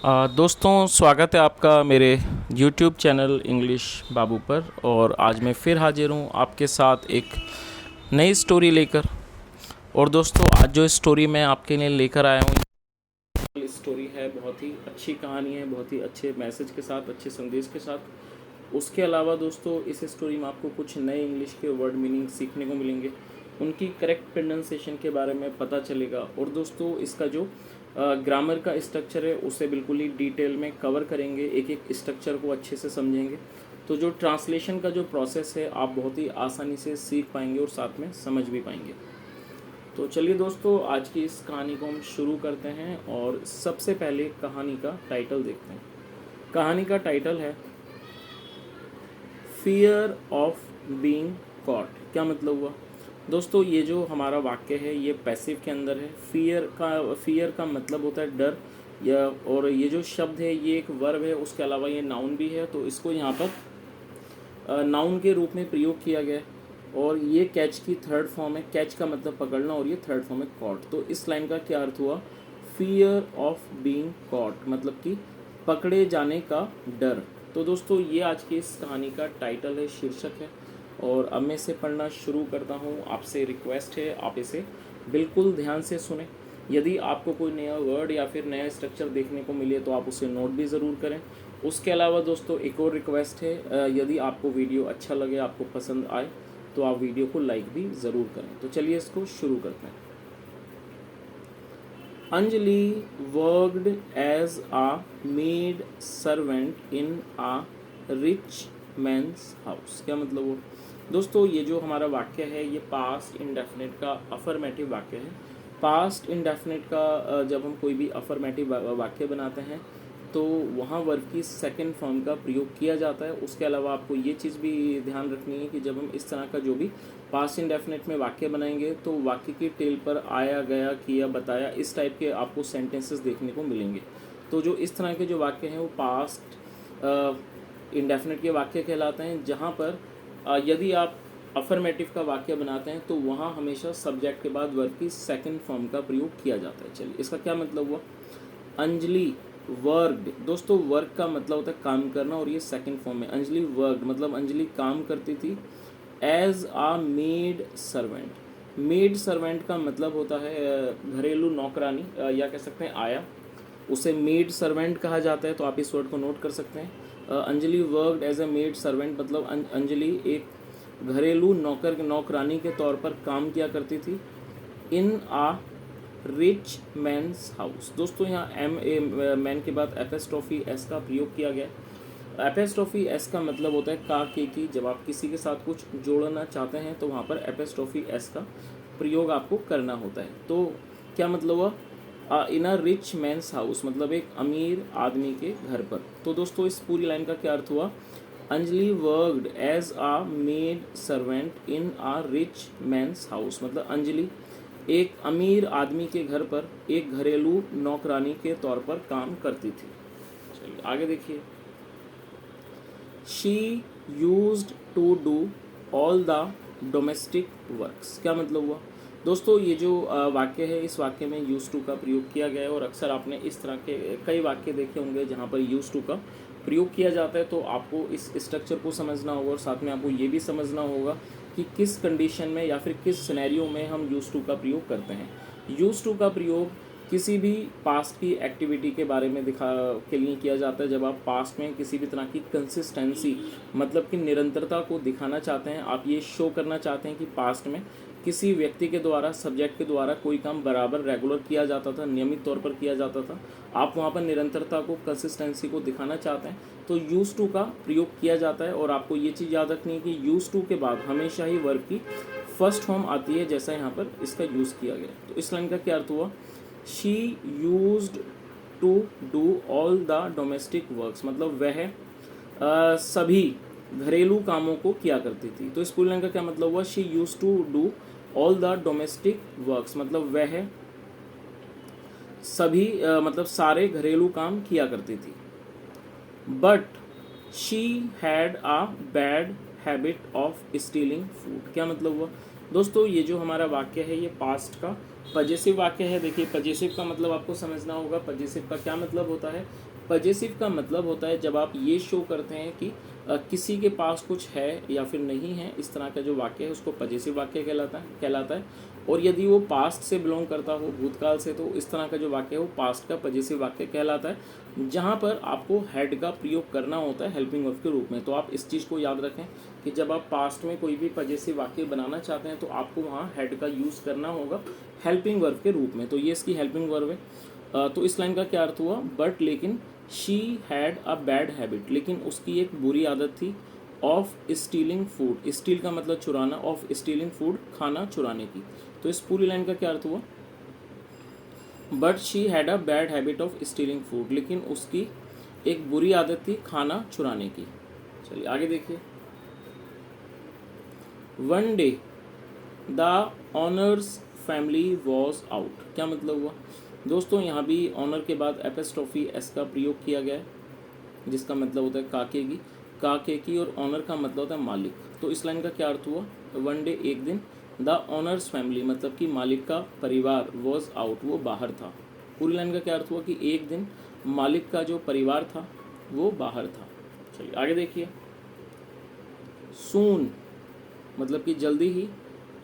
दोस्तों स्वागत है आपका मेरे YouTube चैनल इंग्लिश बाबू पर। और आज मैं फिर हाजिर हूँ आपके साथ एक नई स्टोरी लेकर। और दोस्तों आज जो स्टोरी मैं आपके लिए लेकर आया हूँ, स्टोरी है बहुत ही अच्छी कहानी है, बहुत ही अच्छे मैसेज के साथ, अच्छे संदेश के साथ। उसके अलावा दोस्तों इस स्टोरी में आपको कुछ नए इंग्लिश के वर्ड मीनिंग सीखने को मिलेंगे, उनकी करेक्ट प्रोनाउंसिएशन के बारे में पता चलेगा। और दोस्तों इसका जो ग्रामर का स्ट्रक्चर है उसे बिल्कुल ही डिटेल में कवर करेंगे, एक एक स्ट्रक्चर को अच्छे से समझेंगे। तो जो ट्रांसलेशन का जो प्रोसेस है आप बहुत ही आसानी से सीख पाएंगे और साथ में समझ भी पाएंगे। तो चलिए दोस्तों आज की इस कहानी को हम शुरू करते हैं और सबसे पहले कहानी का टाइटल देखते हैं। कहानी का टाइटल है फियर ऑफ बीइंग कॉट। क्या मतलब हुआ दोस्तों? ये जो हमारा वाक्य है ये पैसिव के अंदर है। फियर का मतलब होता है डर, या और ये जो शब्द है ये एक वर्ब है, उसके अलावा ये नाउन भी है, तो इसको यहाँ पर नाउन के रूप में प्रयोग किया गया है। और ये कैच की थर्ड फॉर्म है। कैच का मतलब पकड़ना और ये थर्ड फॉर्म है कॉट। तो इस लाइन का क्या अर्थ हुआ? फियर ऑफ बीइंग कॉट मतलब कि पकड़े जाने का डर। तो दोस्तों ये आज की इस कहानी का टाइटल है, शीर्षक है। और अब मैं इसे पढ़ना शुरू करता हूँ। आपसे रिक्वेस्ट है आप इसे बिल्कुल ध्यान से सुने। यदि आपको कोई नया वर्ड या फिर नया स्ट्रक्चर देखने को मिले तो आप उसे नोट भी ज़रूर करें। उसके अलावा दोस्तों एक और रिक्वेस्ट है, यदि आपको वीडियो अच्छा लगे, आपको पसंद आए, तो आप वीडियो को लाइक भी ज़रूर करें। तो चलिए इसको शुरू करते हैं। अंजलि वर्कड एज आ मेड सर्वेंट इन आ रिच मैन्स हाउस। क्या मतलब वो? दोस्तों ये जो हमारा वाक्य है ये पास्ट इंडेफिनिट का अफर्मेटिव वाक्य है। पास्ट इंडेफिनिट का जब हम कोई भी अफर्मेटिव वाक्य बनाते हैं तो वहाँ वर्ब की सेकंड फॉर्म का प्रयोग किया जाता है। उसके अलावा आपको ये चीज़ भी ध्यान रखनी है कि जब हम इस तरह का जो भी पास्ट इंडेफिनिट में वाक्य बनाएंगे तो वाक्य की टेल पर आया, गया, किया, बताया, इस टाइप के आपको सेंटेंसेस देखने को मिलेंगे। तो जो इस तरह के जो वाक्य हैं वो पास्ट इंडेफिनिट के वाक्य कहलाते हैं, जहाँ पर यदि आप अफर्मेटिव का वाक्य बनाते हैं तो वहाँ हमेशा सब्जेक्ट के बाद वर्ब की सेकंड फॉर्म का प्रयोग किया जाता है। चलिए इसका क्या मतलब हुआ? अंजलि वर्कड। दोस्तों वर्क का मतलब होता है काम करना और ये सेकंड फॉर्म है। अंजलि वर्कड मतलब अंजलि काम करती थी एज आ मेड सर्वेंट। मेड सर्वेंट का मतलब होता है घरेलू नौकरानी, या कह सकते हैं आया, उसे मेड सर्वेंट कहा जाता है। तो आप इस वर्ड को नोट कर सकते हैं। Anjali worked as a maid servant मतलब अंजलि एक घरेलू नौकरानी के तौर पर काम किया करती थी इन आ रिच मैन्स हाउस। दोस्तों यहाँ एम ए मैन के बाद एपेस्ट्रॉफी एस का प्रयोग किया गया है। एपेस्ट्रॉफी एस का मतलब होता है का के की। जब आप किसी के साथ कुछ जोड़ना चाहते हैं तो वहाँ पर एपेस्ट्रॉफी एस का प्रयोग आपको करना होता है। तो क्या मतलब हुआ? इन अ रिच मैन्स हाउस मतलब एक अमीर आदमी के घर पर। तो दोस्तों इस पूरी लाइन का क्या अर्थ हुआ? अंजलि वर्कड एज आ मेड सर्वेंट इन आ रिच मैन्स हाउस मतलब अंजलि एक अमीर आदमी के घर पर एक घरेलू नौकरानी के तौर पर काम करती थी। चलिए आगे देखिए। She used to do all the domestic works. क्या मतलब हुआ? दोस्तों ये जो वाक्य है इस वाक्य में यूज टू का प्रयोग किया गया है। और अक्सर आपने इस तरह के कई वाक्य देखे होंगे जहाँ पर यूज टू का प्रयोग किया जाता है। तो आपको इस स्ट्रक्चर को समझना होगा और साथ में आपको ये भी समझना होगा कि किस कंडीशन में या फिर किस सिनेरियो में हम यूज टू का प्रयोग करते हैं। यूज टू का प्रयोग किसी भी पास्ट की एक्टिविटी के बारे में दिखा के लिए किया जाता है। जब आप पास्ट में किसी भी तरह की कंसिस्टेंसी मतलब कि निरंतरता को दिखाना चाहते हैं, आप ये शो करना चाहते हैं कि पास्ट में किसी व्यक्ति के द्वारा, सब्जेक्ट के द्वारा कोई काम बराबर रेगुलर किया जाता था, नियमित तौर पर किया जाता था, आप वहाँ पर निरंतरता को, कंसिस्टेंसी को दिखाना चाहते हैं तो यूज टू का प्रयोग किया जाता है। और आपको ये चीज़ याद रखनी है कि यूज टू के बाद हमेशा ही वर्ब की फर्स्ट फॉर्म आती है, जैसा यहाँ पर इसका यूज़ किया गया। तो इस लाइन का क्या अर्थ हुआ? She used to do all the domestic works मतलब वह सभी घरेलू कामों को किया करती थी। तो इस पूरी लाइन का क्या मतलब हुआ? She use to do all the domestic works मतलब वह सभी मतलब सारे घरेलू काम किया करती थी। But she had a bad habit of stealing food. क्या मतलब हुआ? दोस्तों ये जो हमारा वाक्य है ये पास्ट का पजेसिव वाक्य है। देखिए पजेसिव का मतलब आपको समझना होगा, पजेसिव का क्या मतलब होता है। पजेसिव का मतलब होता है जब आप ये शो करते हैं कि किसी के पास कुछ है या फिर नहीं है, इस तरह का जो वाक्य है उसको पजेसिव वाक्य कहलाता है। और यदि वो पास्ट से बिलोंग करता हो, भूतकाल से, तो इस तरह का जो वाक्य है वो पास्ट का पजेसिव वाक्य कहलाता है, जहाँ पर आपको हैड का प्रयोग करना होता है हेल्पिंग वर्ब के रूप में। तो आप इस चीज़ को याद रखें कि जब आप पास्ट में कोई भी पजेसिव वाक्य बनाना चाहते हैं तो आपको वहाँ हैड का यूज़ करना होगा हेल्पिंग वर्ब के रूप में। तो ये इसकी हेल्पिंग वर्ब है। तो इस लाइन का क्या अर्थ हुआ, बट लेकिन she had a bad habit, लेकिन उसकी एक बुरी आदत थी, ऑफ स्टीलिंग फूड, स्टील का मतलब चुराना, ऑफ स्टीलिंग फूड खाना चुराने की। तो इस पूरी लाइन का क्या अर्थ हुआ, but she had a bad habit of stealing food, लेकिन उसकी एक बुरी आदत थी खाना चुराने की। चलिए आगे देखिए। One day the honours family was out, क्या मतलब हुआ दोस्तों, यहाँ भी ऑनर के बाद एपिस्ट्रोफी एस का प्रयोग किया गया है, जिसका मतलब होता है काके की, और ऑनर का मतलब होता है मालिक। तो इस लाइन का क्या अर्थ हुआ, वन डे एक दिन, द ऑनर्स फैमिली मतलब कि मालिक का परिवार, वॉज आउट वो बाहर था। पूरी लाइन का क्या अर्थ हुआ कि एक दिन मालिक का जो परिवार था वो बाहर था। चलिए आगे देखिए। सून मतलब कि जल्दी ही,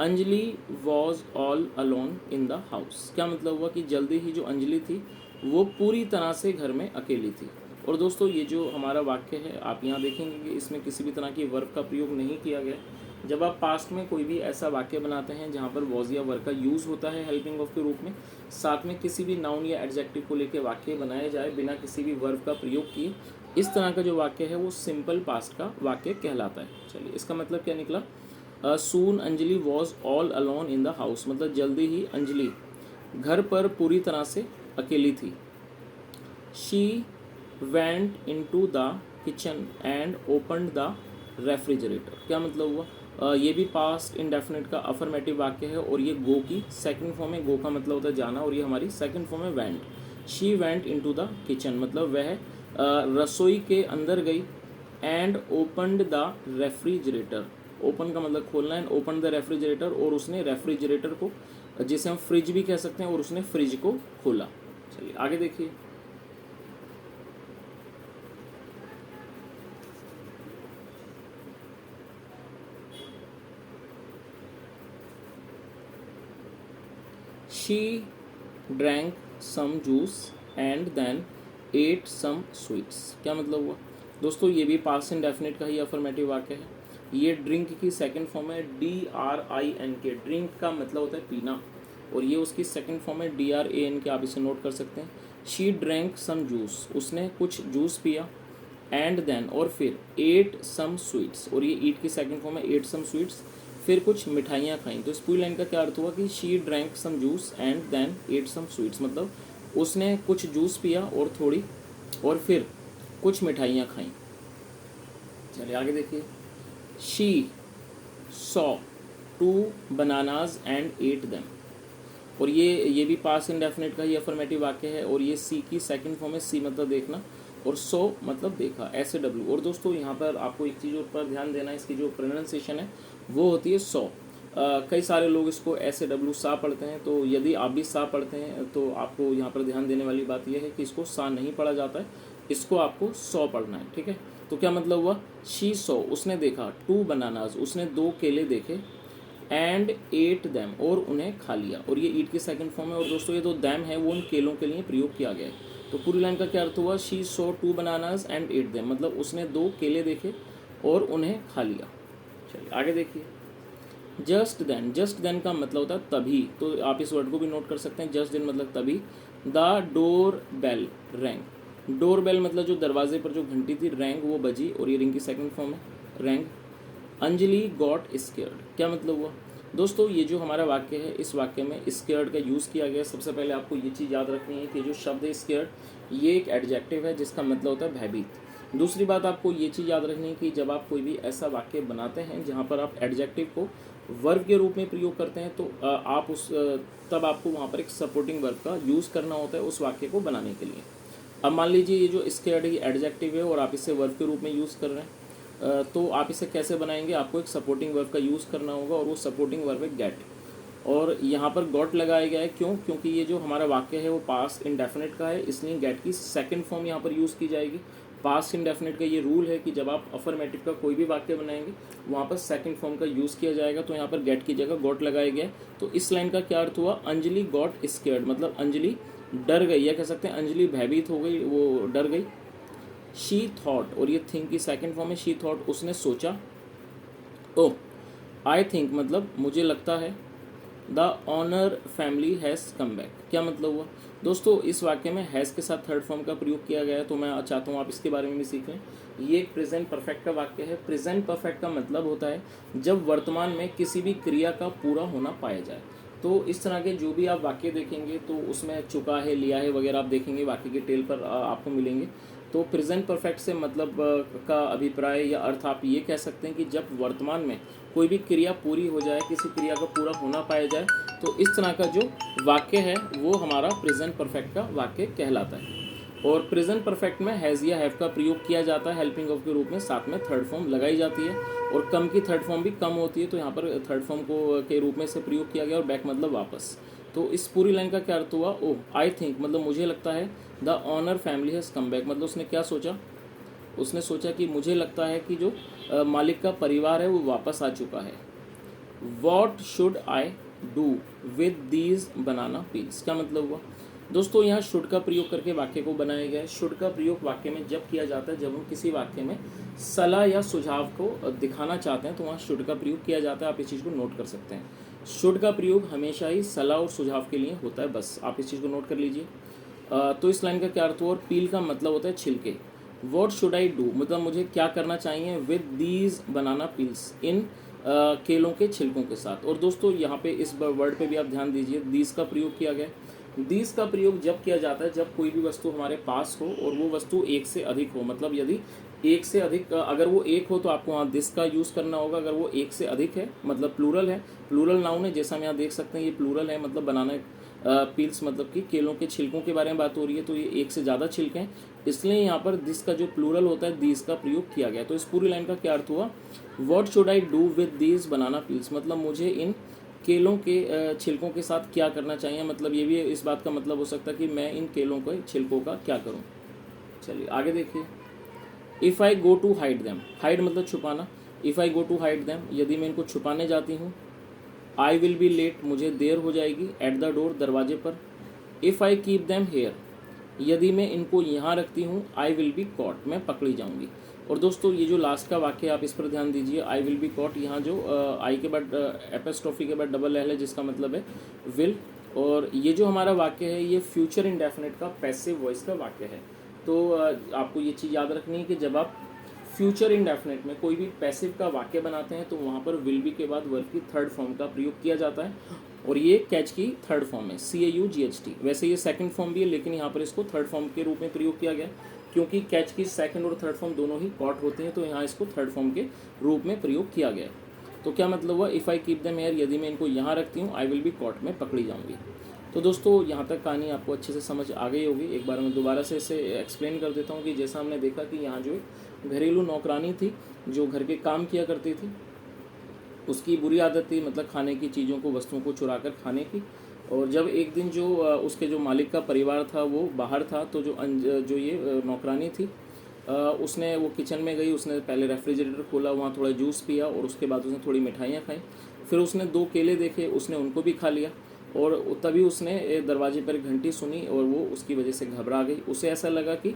Anjali was all alone in the house, क्या मतलब हुआ कि जल्दी ही जो अंजलि थी वो पूरी तरह से घर में अकेली थी। और दोस्तों ये जो हमारा वाक्य है आप यहाँ देखेंगे कि इसमें किसी भी तरह की वर्ब का प्रयोग नहीं किया गया। जब आप पास्ट में कोई भी ऐसा वाक्य बनाते हैं जहाँ पर वॉज या वर्ब का यूज़ होता है हेल्पिंग वर्ब के रूप में, साथ में किसी भी नाउन या एडजेक्टिव को लेकर वाक्य बनाया जाए बिना किसी भी वर्ब का प्रयोग किए, इस तरह का जो वाक्य है वो सिंपल पास्ट का वाक्य कहलाता है। चलिए इसका मतलब क्या निकला, soon Anjali was all alone in the house, मतलब जल्दी ही अंजलि घर पर पूरी तरह से अकेली थी। She went into the kitchen and opened the refrigerator, क्या मतलब हुआ, ये भी पास्ट इंडेफिनिट का अफर्मेटिव वाक्य है और ये गो की सेकंड फॉर्म है। गो का मतलब होता है जाना और ये हमारी सेकंड फॉर्म है went. She went into the kitchen मतलब वह रसोई के अंदर गई, and opened the refrigerator, open का मतलब खोलना है, ओपन द रेफ्रिजरेटर, और उसने रेफ्रिजरेटर को, जिसे हम फ्रिज भी कह सकते हैं, और उसने फ्रिज को खोला। चलिए आगे देखिए। She drank some juice and then ate some sweets, क्या मतलब हुआ दोस्तों, ये भी पास्ट इंडेफिनिट का ही अफर्मेटिव वाक्य है। ये ड्रिंक की सेकंड फॉर्म है DRINK, ड्रिंक का मतलब होता है पीना, और ये उसकी सेकंड फॉर्म है DRANK, आप इसे नोट कर सकते हैं। शी ड्रैंक सम जूस, उसने कुछ जूस पिया, एंड देन और फिर एट सम स्वीट्स, और ये ईट की सेकंड फॉर्म है एट सम स्वीट्स, फिर कुछ मिठाइयाँ खाई। तो इस पूरी लाइन का क्या अर्थ हुआ कि she drank some juice and then ate some sweets, मतलब उसने कुछ जूस पिया और फिर कुछ मिठाइयाँ खाई। चलिए आगे देखिए। She saw 2 bananas and at them, और ये भी पास्ट इंडेफिनिट का ही अफर्मेटिव वाक्य है, और ये सी की सेकंड फॉर्म है, सी मतलब देखना और सो मतलब देखा, SAW। और दोस्तों यहाँ पर आपको एक चीज़ पर ध्यान देना, इसकी जो प्रोनाउंसिएशन है वो होती है सो। कई सारे लोग इसको SAW सा पढ़ते हैं, तो यदि आप भी सा पढ़ते हैं तो आपको यहाँ पर ध्यान देने वाली बात यह है कि इसको सा नहीं पढ़ा जाता है, इसको आपको सौ पढ़ना है, ठीक है। तो क्या मतलब हुआ, शी सो उसने देखा, 2 बनानाज उसने 2 केले देखे, एंड एट दैम और उन्हें खा लिया, और ये ईट की सेकंड फॉर्म है। और दोस्तों ये जो दैम है वो उन केलों के लिए प्रयोग किया गया है। तो पूरी लाइन का क्या अर्थ हुआ, she so 2 bananas and at them, मतलब उसने 2 केले देखे और उन्हें खा लिया। चलिए आगे देखिए। जस्ट देन का मतलब होता है तभी, तो आप इस वर्ड को भी नोट कर सकते हैं, जस्ट देन मतलब तभी। The door bell rang, door bell मतलब जो दरवाजे पर जो घंटी थी, रैंग वो बजी, और ये रिंग की सेकंड फॉर्म है रैंग। अंजलि गॉट स्केयर्ड, क्या मतलब हुआ दोस्तों, ये जो हमारा वाक्य है इस वाक्य में स्केयर्ड का यूज़ किया गया। सबसे पहले आपको ये चीज़ याद रखनी है कि जो शब्द है स्केयर्ड ये एक एडजेक्टिव है जिसका मतलब होता है भयभीत। दूसरी बात आपको ये चीज़ याद रखनी है कि जब आप कोई भी ऐसा वाक्य बनाते हैं जहाँ पर आप एडजेक्टिव को वर्ब के रूप में प्रयोग करते हैं, तो आप तब आपको वहाँ पर एक सपोर्टिंग वर्ब का यूज़ करना होता है उस वाक्य को बनाने के लिए। अब मान लीजिए ये जो स्केयर्ड है ये एडजेक्टिव है और आप इसे वर्ब के रूप में यूज़ कर रहे हैं, तो आप इसे कैसे बनाएंगे, आपको एक सपोर्टिंग वर्ब का यूज़ करना होगा, और वो सपोर्टिंग वर्ब है गेट। और यहाँ पर गॉट लगाया गया है, क्यों? क्योंकि ये जो हमारा वाक्य है वो पास्ट इंडेफिनिट का है, इसलिए गेट की सेकंड फॉर्म यहाँ पर यूज़ की जाएगी। पास्ट इंडेफिनिट का ये रूल है कि जब आप अफर्मेटिव का कोई भी वाक्य बनाएंगे वहाँ पर सेकंड फॉर्म का यूज़ किया जाएगा, तो यहाँ पर गेट की जगह गॉट लगाया गया है। तो इस लाइन का क्या अर्थ हुआ? अंजलि गॉट स्केयर्ड, मतलब अंजलि डर गई, या कह सकते हैं अंजलि भयभीत हो गई, वो डर गई। शी थॉट, और ये थिंक की सेकंड फॉर्म है, शी थॉट, उसने सोचा। ओ आई थिंक मतलब मुझे लगता है। The owner family has come back, क्या मतलब हुआ? दोस्तों इस वाक्य में हैज़ के साथ थर्ड फॉर्म का प्रयोग किया गया है, तो मैं चाहता हूँ आप इसके बारे में भी सीखें। ये एक प्रेजेंट परफेक्ट का वाक्य है। प्रेजेंट परफेक्ट का मतलब होता है जब वर्तमान में किसी भी क्रिया का पूरा होना पाया जाए। तो इस तरह के जो भी आप वाक्य देखेंगे तो उसमें चुका है, लिया है वगैरह आप देखेंगे वाक्य के टेल पर आपको मिलेंगे। तो प्रेजेंट परफेक्ट से मतलब का अभिप्राय या अर्थ आप ये कह सकते हैं कि जब वर्तमान में कोई भी क्रिया पूरी हो जाए, किसी क्रिया का पूरा होना पाया जाए, तो इस तरह का जो वाक्य है वो हमारा प्रेजेंट परफेक्ट का वाक्य कहलाता है। और प्रेजेंट परफेक्ट में हैज़ या हैव का प्रयोग किया जाता है हेल्पिंग ऑफ के रूप में, साथ में थर्ड फॉर्म लगाई जाती है, और कम की थर्ड फॉर्म भी कम होती है, तो यहाँ पर थर्ड फॉर्म को के रूप में से प्रयोग किया गया, और बैक मतलब वापस। तो इस पूरी लाइन का क्या अर्थ हुआ? ओह आई थिंक मतलब मुझे लगता है। The owner family has come back, मतलब उसने क्या सोचा? उसने सोचा कि मुझे लगता है कि जो मालिक का परिवार है वो वापस आ चुका है। What should I do with these banana peels, क्या मतलब हुआ? दोस्तों यहाँ शुड का प्रयोग करके वाक्य को बनाया गया है। शुड का प्रयोग वाक्य में जब किया जाता है जब हम किसी वाक्य में सलाह या सुझाव को दिखाना चाहते हैं, तो वहाँ शुड का प्रयोग किया जाता है। आप इस चीज़ को नोट कर सकते हैं। शुड का प्रयोग हमेशा ही सलाह और सुझाव के लिए होता है, बस आप इस चीज़ को नोट कर लीजिए। तो इस लाइन का क्या अर्थ हुआ? और पील का मतलब होता है छिलके। वॉट शुड आई डू मतलब मुझे क्या करना चाहिए विद दीज बनाना पील्स, इन केलों के छिलकों के साथ। और दोस्तों यहाँ पे इस वर्ड पे भी आप ध्यान दीजिए, दीज का प्रयोग किया गया। दीज का प्रयोग जब किया जाता है जब कोई भी वस्तु हमारे पास हो और वो वस्तु एक से अधिक हो, मतलब यदि एक से अधिक अगर वो एक हो तो आपको वहाँ दिस का यूज़ करना होगा। अगर वो एक से अधिक है मतलब प्लूरल है, प्लूरल नाउन है, जैसा हम यहाँ देख सकते हैं ये प्लूरल है, मतलब बनाना पील्स मतलब कि केलों के छिलकों के बारे में बात हो रही है, तो ये एक से ज़्यादा छिलके हैं, इसलिए यहाँ पर दिस का जो प्लूरल होता है दीज का प्रयोग किया गया। तो इस पूरी लाइन का क्या अर्थ हुआ? What should I do with these banana peels, मतलब मुझे इन केलों के छिलकों के साथ क्या करना चाहिए। मतलब ये भी इस बात का मतलब हो सकता है कि मैं इन केलों के छिलकों का क्या करूँ। चलिए आगे देखिए। If I go to hide them, hide मतलब छुपाना। If I go to hide them, यदि मैं इनको छुपाने जाती हूँ। आई विल बी लेट, मुझे देर हो जाएगी। एट द डोर, दरवाजे पर। If I keep them here, यदि मैं इनको यहाँ रखती हूँ। आई विल बी कॉट, मैं पकड़ी जाऊँगी। और दोस्तों ये जो लास्ट का वाक्य है आप इस पर ध्यान दीजिए। आई विल बी कॉट, यहाँ जो आई के बाद एपोस्ट्रोफी के बाद डबल एल है जिसका मतलब है विल। और ये जो हमारा वाक्य है ये फ्यूचर इंडेफिनिट का पैसिव वॉइस का वाक्य है। तो आपको ये चीज़ याद रखनी है कि जब आप फ्यूचर इंडेफिनिट में कोई भी पैसिव का वाक्य बनाते हैं तो वहाँ पर विल बी के बाद वर्ब की थर्ड फॉर्म का प्रयोग किया जाता है, और ये कैच की थर्ड फॉर्म है, CAUGHT। वैसे ये सेकंड फॉर्म भी है लेकिन यहाँ पर इसको थर्ड फॉर्म के रूप में प्रयोग किया गया, क्योंकि कैच की सेकंड और थर्ड फॉर्म दोनों ही कॉट होती हैं, तो यहाँ इसको थर्ड फॉर्म के रूप में प्रयोग किया गया। तो क्या मतलब हुआ? If I keep them here, यदि मैं इनको यहाँ रखती हूँ। आई विल बी कॉट, में पकड़ी जाऊँगी। तो दोस्तों यहाँ तक कहानी आपको अच्छे से समझ आ गई होगी। एक बार मैं दोबारा से इसे एक्सप्लेन कर देता हूँ कि जैसा हमने देखा कि यहाँ जो घरेलू नौकरानी थी जो घर के काम किया करती थी, उसकी बुरी आदत थी मतलब खाने की चीज़ों को, वस्तुओं को चुरा कर खाने की। और जब एक दिन जो उसके जो मालिक का परिवार था वो बाहर था, तो जो ये नौकरानी थी उसने वो किचन में गई, उसने पहले रेफ्रिजरेटर खोला, वहाँ थोड़ा जूस पिया और उसके बाद उसने थोड़ी मिठाइयाँ खाई। फिर उसने 2 केले देखे, उसने उनको भी खा लिया, और तभी उसने दरवाजे पर घंटी सुनी और वो उसकी वजह से घबरा गई। उसे ऐसा लगा कि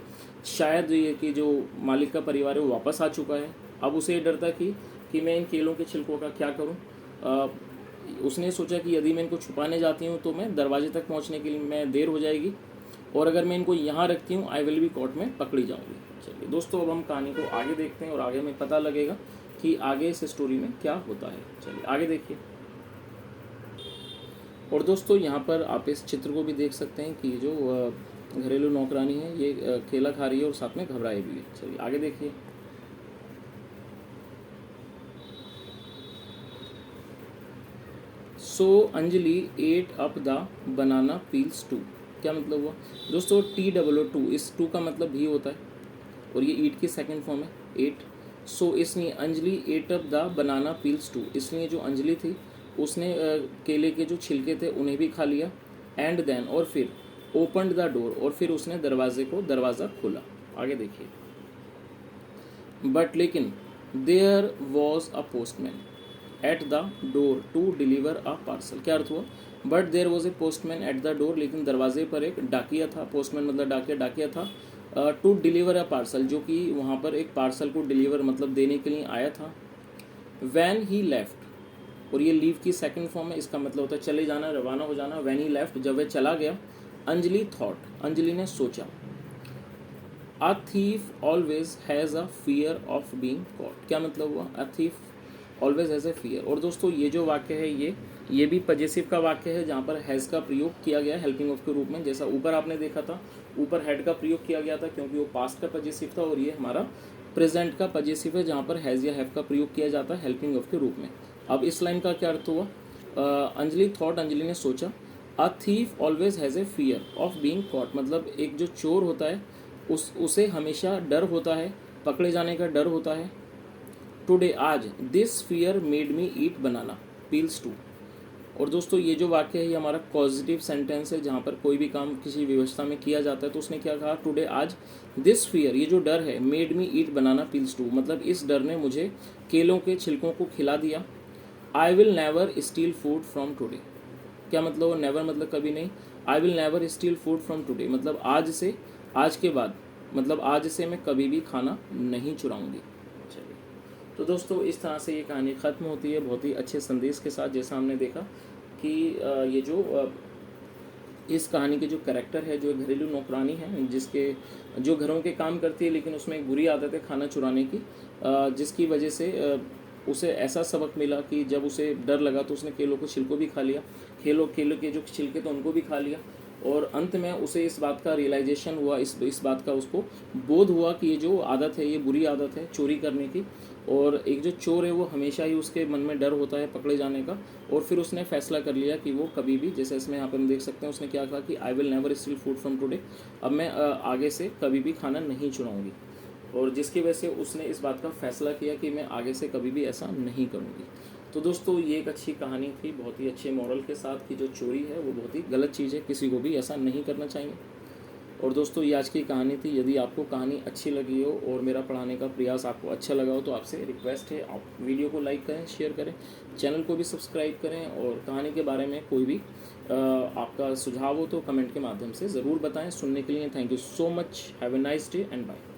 शायद ये कि जो मालिक का परिवार है वो वापस आ चुका है। अब उसे डर था कि मैं इन केलों के छिलकों का क्या करूं। उसने सोचा कि यदि मैं इनको छुपाने जाती हूं तो मैं दरवाजे तक पहुंचने के लिए मैं देर हो जाएगी, और अगर मैं इनको यहाँ रखती हूँ आई विल बी कॉट, में पकड़ी जाऊँगी। चलिए दोस्तों अब हम कहानी को आगे देखते हैं और आगे हमें पता लगेगा कि आगे इस स्टोरी में क्या होता है। चलिए आगे देखिए। और दोस्तों यहाँ पर आप इस चित्र को भी देख सकते हैं कि जो घरेलू नौकरानी है ये केला खा रही है और साथ में घबराई भी है। चलिए आगे देखिए। So Anjali ate up the banana peels too, क्या मतलब हुआ? दोस्तों TOO, इस टू का मतलब भी होता है, और ये ईट की सेकंड फॉर्म है एट। सो इसलिए Anjali ate up the banana peels too, इसलिए जो अंजलि थी उसने केले के जो छिलके थे उन्हें भी खा लिया। एंड देन, और फिर ओपनड द डोर, और फिर उसने दरवाज़ा खोला। आगे देखिए, बट लेकिन there was a postman at the door to deliver a parcel. क्या अर्थ हुआ? But there was a postman at the door, लेकिन दरवाजे पर एक डाकिया था। पोस्टमैन मतलब डाकिया था। टू डिलीवर अ पार्सल, जो कि वहाँ पर एक पार्सल को डिलीवर मतलब देने के लिए आया था। वैन ही लेफ्ट, और ये लीव की सेकंड फॉर्म है, इसका मतलब होता है चले जाना, रवाना हो जाना। वैन ही लेफ्ट, जब वह चला गया। अंजलि थॉट, अंजलि ने सोचा। A thief always has a fear of being caught. क्या मतलब हुआ? A thief always has a fear. और दोस्तों ये जो वाक्य है ये भी पजेसिव का वाक्य है, जहाँ पर हैज़ का प्रयोग किया गया हेल्पिंग ऑफ के रूप में। जैसा ऊपर आपने देखा था, ऊपर हैड का प्रयोग किया गया था क्योंकि वो पास्ट का पजेसिव था, और ये हमारा प्रेजेंट का पजेसिव है, जहाँ पर हैज़ या हैव का प्रयोग किया जाता है हेल्पिंग ऑफ के रूप में। अब इस लाइन का क्या अर्थ हुआ? अंजलि थॉट, अंजलि ने सोचा। A thief always has a fear of being caught, मतलब एक जो चोर होता है उसे हमेशा डर होता है, पकड़े जाने का डर होता है। टुडे, आज, this fear made me eat banana peels too. और दोस्तों ये जो वाक्य है ये हमारा पॉजिटिव सेंटेंस है, जहाँ पर कोई भी काम किसी व्यवस्था में किया जाता है। तो उसने क्या कहा? टुडे, आज, दिस फियर, ये जो डर है, made me eat banana peels too, मतलब इस डर ने मुझे केलों के छिलकों को खिला दिया। I will never steel food from today. क्या मतलब? नेवर मतलब कभी नहीं। I will never steel food from today मतलब आज से, आज के बाद, मतलब आज से मैं कभी भी खाना नहीं चुराऊंगी। चलिए, तो दोस्तों इस तरह से ये कहानी ख़त्म होती है बहुत ही अच्छे संदेश के साथ। जैसा हमने देखा कि ये जो इस कहानी के जो कैरेक्टर है, जो घरेलू नौकरानी है, जिसके जो घरों के काम करती है, लेकिन उसमें एक बुरी आदत है खाना चुराने की, जिसकी वजह से उसे ऐसा सबक मिला कि जब उसे डर लगा तो उसने केलों को छिलको भी खा लिया, केलों के जो छिलके थे उनको भी खा लिया। और अंत में उसे इस बात का रियलाइजेशन हुआ, इस बात का उसको बोध हुआ कि ये जो आदत है ये बुरी आदत है चोरी करने की, और एक जो चोर है वो हमेशा ही उसके मन में डर होता है पकड़े जाने का। और फिर उसने फैसला कर लिया कि वो कभी भी, जैसे इसमें यहाँ पर हम देख सकते हैं, उसने क्या कहा कि I will never steel food from today, अब मैं आगे से कभी भी खाना नहीं चुराऊंगी। और जिसकी वजह से उसने इस बात का फैसला किया कि मैं आगे से कभी भी ऐसा नहीं करूँगी। तो दोस्तों ये एक अच्छी कहानी थी, बहुत ही अच्छे मॉरल के साथ कि जो चोरी है वो बहुत ही गलत चीज़ है, किसी को भी ऐसा नहीं करना चाहिए। और दोस्तों ये आज की कहानी थी। यदि आपको कहानी अच्छी लगी हो और मेरा पढ़ाने का प्रयास आपको अच्छा लगा हो तो आपसे रिक्वेस्ट है, आप वीडियो को लाइक करें, शेयर करें, चैनल को भी सब्सक्राइब करें, और कहानी के बारे में कोई भी आपका सुझाव हो तो कमेंट के माध्यम से ज़रूर बताएं। सुनने के लिए thank you so much. Have a nice day and bye.